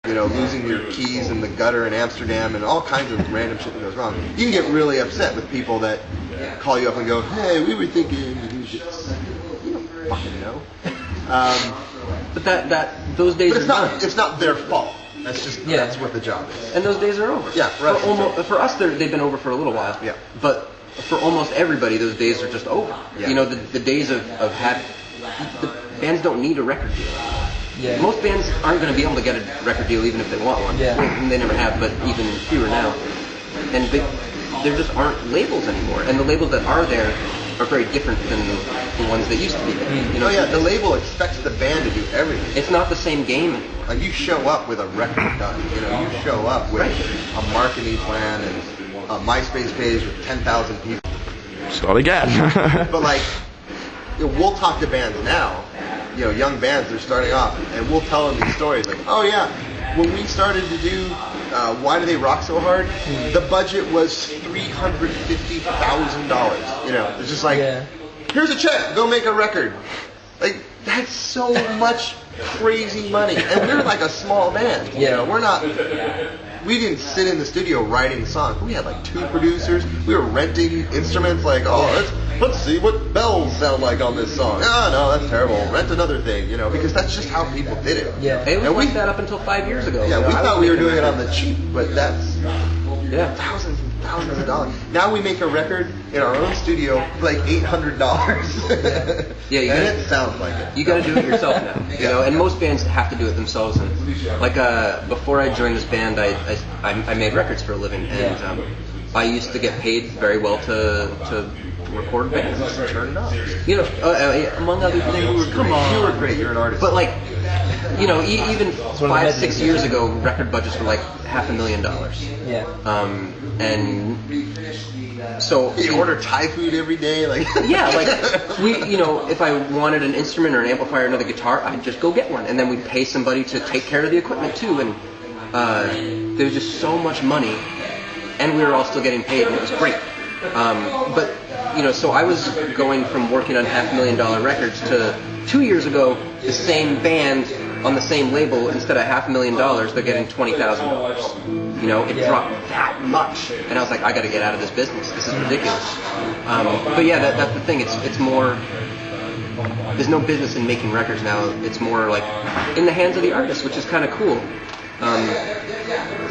you know, losing your keys in the gutter in Amsterdam and all kinds of random shit that goes wrong. You can get really upset with people that call you up and go, hey, we were thinking to do this. You don't fucking know. But those days but are done. It's not their fault. That's just that's what the job is. And those days are over. Yeah, for us, they've been over for a little while. Yeah. But for almost everybody, those days are just over. Yeah. You know, the days of having the bands don't need a record deal. Yeah. Most bands aren't going to be able to get a record deal even if they want one. Yeah. And they never have, but even fewer now. And there just aren't labels anymore. And the labels that are there are very different than the ones that used to be there. You know, the label expects the band to do everything. It's not the same game anymore. Like you show up with a record done. You know, you show up with a marketing plan and a MySpace page with 10,000 people. Start again. But like, you know, we'll talk to bands now. You know, young bands, they're starting off, and we'll tell them these stories. Like, oh yeah, when we started to do Why Do They Rock So Hard, the budget was $350,000. You know, it's just like, here's a check, go make a record. Like, that's so much crazy money, and we're like a small band. You know, we didn't sit in the studio writing songs. We had like 2 producers. We were renting instruments. Like, let's see what bells sound like on this song. Oh no, that's terrible. Rent another thing. You know, because that's just how people did it. Yeah, it was like that up until 5 years ago. Yeah, we thought we were doing it on the cheap, but that's thousands and thousands of dollars. Now we make a record in our own studio for like $800. Yeah, and it sounds like it. You got to do it yourself now. You know, and most bands have to do it themselves. And like before I joined this band, I made records for a living, and I used to get paid very well to record bands. Turn it up. You know, among other things. You were great. You're an artist. But like, you know, even 5-6 years ago, record budgets were like $500,000. Yeah. And so you order Thai food every day, like like you know, if I wanted an instrument or an amplifier or another guitar, I'd just go get one, and then we'd pay somebody to take care of the equipment too. And there was just so much money, and we were all still getting paid, and it was great. But you know, so I was going from working on $500,000 records to 2 years ago, the same band on the same label, instead of $500,000, they're getting $20,000. You know, it dropped that much, and I was like, I got to get out of this business. This is ridiculous. But yeah, that's the thing. It's more. There's no business in making records now. It's more like in the hands of the artist, which is kind of cool.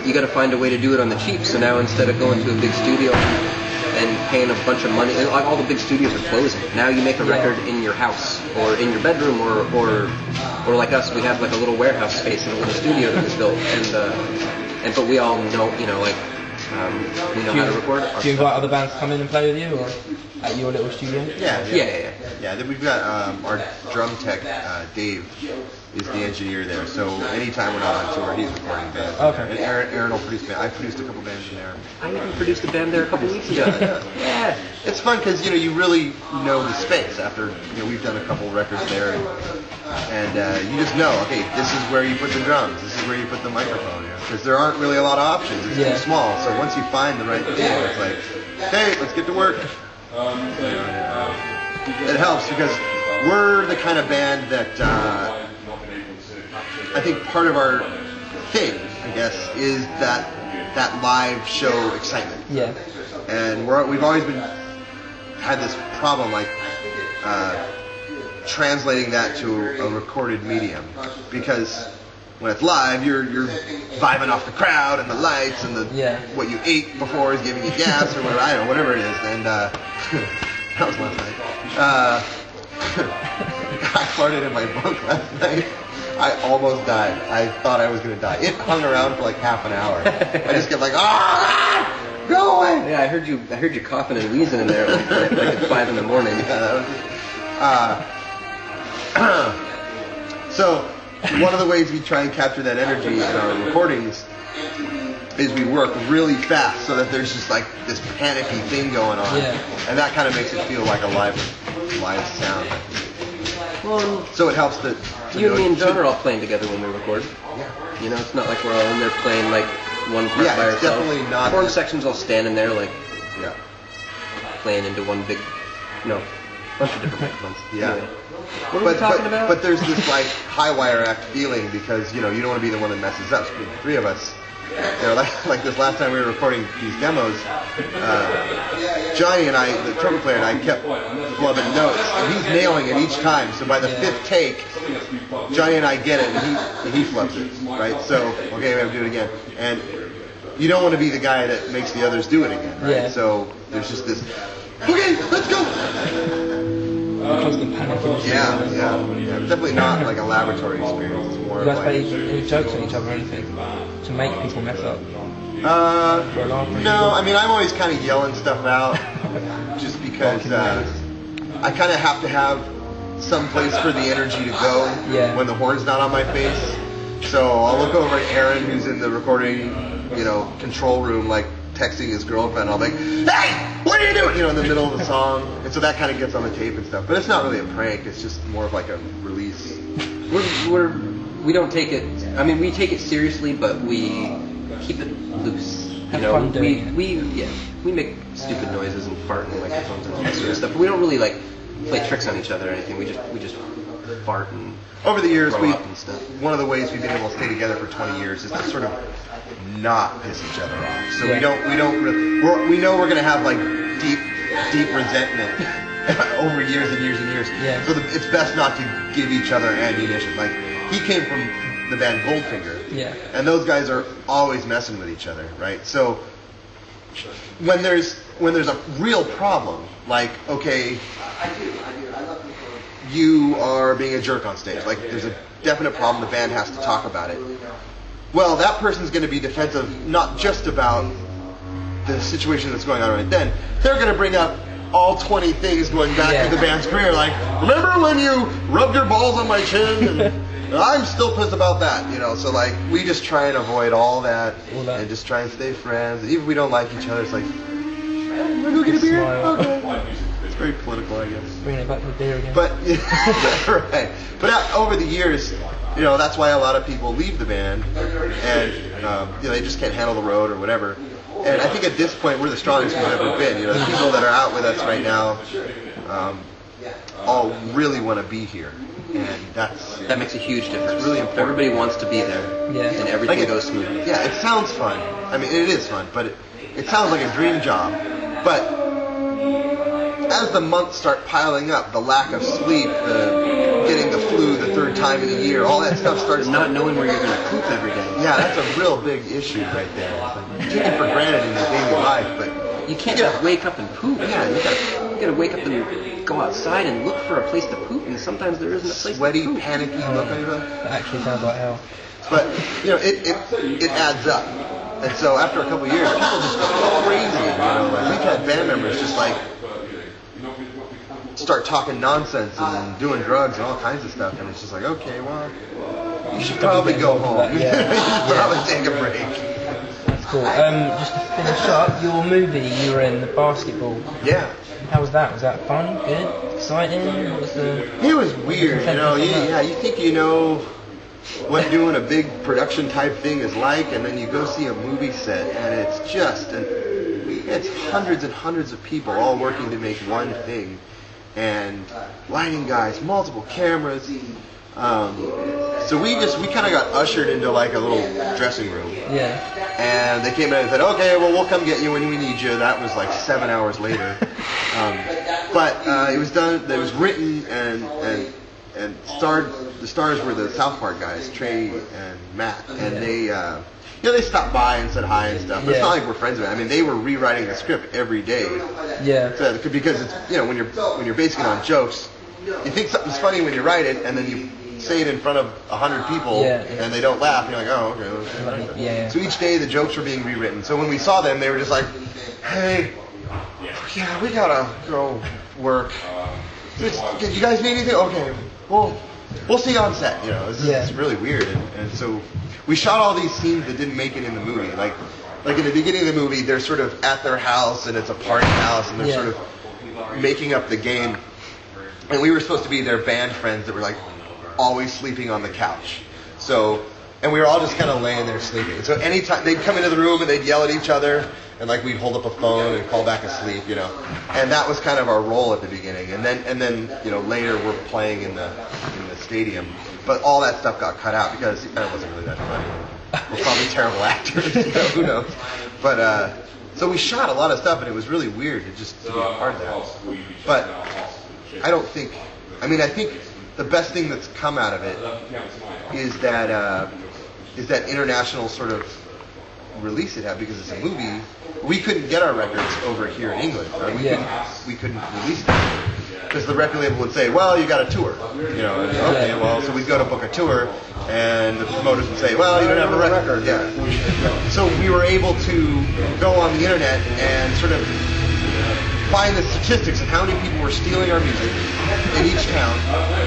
You got to find a way to do it on the cheap. So now instead of going to a big studio and paying a bunch of money, and all the big studios are closing. Now you make a record in your house or in your bedroom, or like us, we have like a little warehouse space in a little studio that was built, and but we all know, you know, like we know how to record it. Do you invite other bands to come in and play with you, or at your little studio? Yeah. Then we've got our drum tech, Dave, is the engineer there. So anytime we're not on tour, he's recording bands. Okay. And Aaron will produce bands. I produced a couple bands in there. I even produced a band there a couple weeks ago. Yeah. It's fun because you really know the space after we've done a couple records there, and you just know, okay, this is where you put the drums, this is where you put the microphone, because there aren't really a lot of options. It's too small. So once you find the right thing, it's like, hey, let's get to work. It helps because we're the kind of band that I think part of our thing, I guess, is that live show excitement. Yeah. And we've always had this problem, like translating that to a recorded medium, because when it's live, you're vibing off the crowd and the lights and what you ate before is giving you gas or whatever, I don't know, whatever it is. And that was last night. I farted in my bunk last night. I almost died. I thought I was going to die. It hung around for like half an hour. I just kept like, go away! Yeah, I heard you coughing and wheezing in there like at 5 in the morning. Yeah, that was so one of the ways we try and capture that energy in our recordings is we work really fast so that there's just like this panicky thing going on, and that kind of makes it feel like a live sound. Well, so it helps that you and me and John are all playing together when we record. Yeah. You know, it's not like we're all in there playing like one part by ourselves. Definitely not. Horn section's all standing there like playing into one big, bunch of different microphones. Yeah. Anyway. What are we talking about? But there's this like high wire act feeling because you don't want to be the one that messes up. So the three of us, like this last time we were recording these demos, Johnny and I, the trumpet player, and I kept flubbing notes, and he's nailing it each time. So by the fifth take, Johnny and I get it, and he flubs it, right? So okay, we have to do it again, and you don't want to be the guy that makes the others do it again, right? Yeah. So there's just this. Okay, let's go. Constant panic. Yeah. It's definitely not like a laboratory experience. It's more You of guys like. play any jokes on each other or anything to make people mess up? For a laugh? No, I mean I'm always kind of yelling stuff out, just because I kind of have to have some place for the energy to go when the horn's not on my face. So I'll look over at Aaron, who's in the recording, control room, like texting his girlfriend. I'll be like, "Hey, what are you doing?" In the middle of the song, and so that kind of gets on the tape and stuff. But it's not really a prank. It's just more of like a release. We don't take it. I mean, we take it seriously, but we keep it loose. Have fun doing it. We make stupid noises and fart in microphones and all that sort of stuff. But we don't really like play tricks on each other or anything. We just fart and over the years, grow up and stuff. one of the ways we've been able to stay together for 20 years is to sort of not piss each other off. So we know we're gonna have like deep resentment over years and years and years. Yeah. So it's best not to give each other ammunition. Like he came from the band Goldfinger. Yeah. And those guys are always messing with each other, right? So when there's a real problem, like okay, you are being a jerk on stage. Like there's a definite problem. The band has to talk about it. Well, that person's going to be defensive, not just about the situation that's going on right then. They're going to bring up all 20 things going back to the band's career. Like, remember when you rubbed your balls on my chin? And I'm still pissed about that, So like, we just try and avoid all that and just try and stay friends. And even if we don't like each other, it's like, hey, wanna go get a beer? Okay. It's very political, I guess. Bringing it back to the beer again. But right. But over the years, that's why a lot of people leave the band, and they just can't handle the road or whatever. And I think at this point we're the strongest we've ever been. The people that are out with us right now all really want to be here, and that makes a huge difference. It's really important. Everybody wants to be there, and everything goes smoothly. Yeah, it sounds fun. I mean, it is fun, but it sounds like a dream job. But as the months start piling up, the lack of sleep, getting the flu the third time in a year, all that stuff starts. Not knowing where you're going to poop every day. Yeah, that's a real big issue right there. You take it for granted in your daily life, but you can't just wake up and poop. Yeah, you got to wake up and go outside and look for a place to poop, and sometimes there isn't a place sweaty, to poop. panicky look on your face. That actually sounds like hell. But it adds up, and so after a couple of years, people just go crazy. Like we've had band members just like start talking nonsense and doing drugs and all kinds of stuff, and it's just like, okay, well, you should probably go home. You should probably take a break. That's cool. Just to finish up, your movie, you were in the basketball. Yeah. How was that? Was that fun? Good? Exciting? What was It was weird, you think what doing a big production type thing is like, and then you go see a movie set, and it's just, it's hundreds and hundreds of people all working to make one thing, and lighting guys, multiple cameras. So we kind of got ushered into like a little dressing room. Yeah. And they came in and said, okay, well, we'll come get you when we need you. That was like 7 hours later. But it was done, it was written and starred, the stars were the South Park guys, Trey and Matt. And they stopped by and said hi and stuff. But it's not like we're friends with them. I mean, they were rewriting the script every day. Yeah. So, because it's, when you're basing it on jokes, you think something's funny when you write it, and then you say it in front of 100 people, and they don't laugh. You're like, oh, okay. Yeah. So each day the jokes were being rewritten. So when we saw them, they were just like, hey, we gotta go work. You guys need anything? Okay, we'll see you on set. It's really weird. And so we shot all these scenes that didn't make it in the movie. Like in the beginning of the movie, they're sort of at their house, and it's a party house, and they're sort of making up the game. And we were supposed to be their band friends that were like always sleeping on the couch. So, and we were all just kind of laying there sleeping. So anytime they'd come into the room and they'd yell at each other, and like we'd hold up a phone and call back asleep, you know. And that was kind of our role at the beginning. And then you know, later we're playing in the stadium. But all that stuff got cut out because it wasn't really that funny. We're probably terrible actors, you know, who knows. But so we shot a lot of stuff, and it was really weird to just be a part of that. But I think the best thing that's come out of it is that international sort of release it had, because it's a movie. We couldn't get our records over here in England. Right? We couldn't release them because the record label would say, "Well, you got a tour," you know. And, okay, well, so we'd go to book a tour, and the promoters would say, "Well, you don't have a record." Yeah. So we were able to go on the internet and sort of find the statistics of how many people were stealing our music in each town,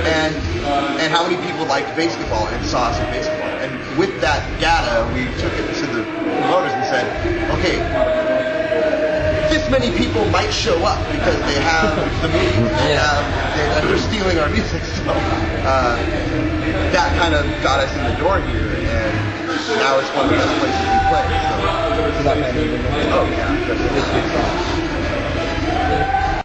and how many people liked basketball and saw us in basketball. And with that data, we took it to the promoters and said, okay, this many people might show up because they have the movie, they're stealing our music. So that kind of got us in the door here, and now it's one of the best places we play. So that made it. Oh yeah, definitely.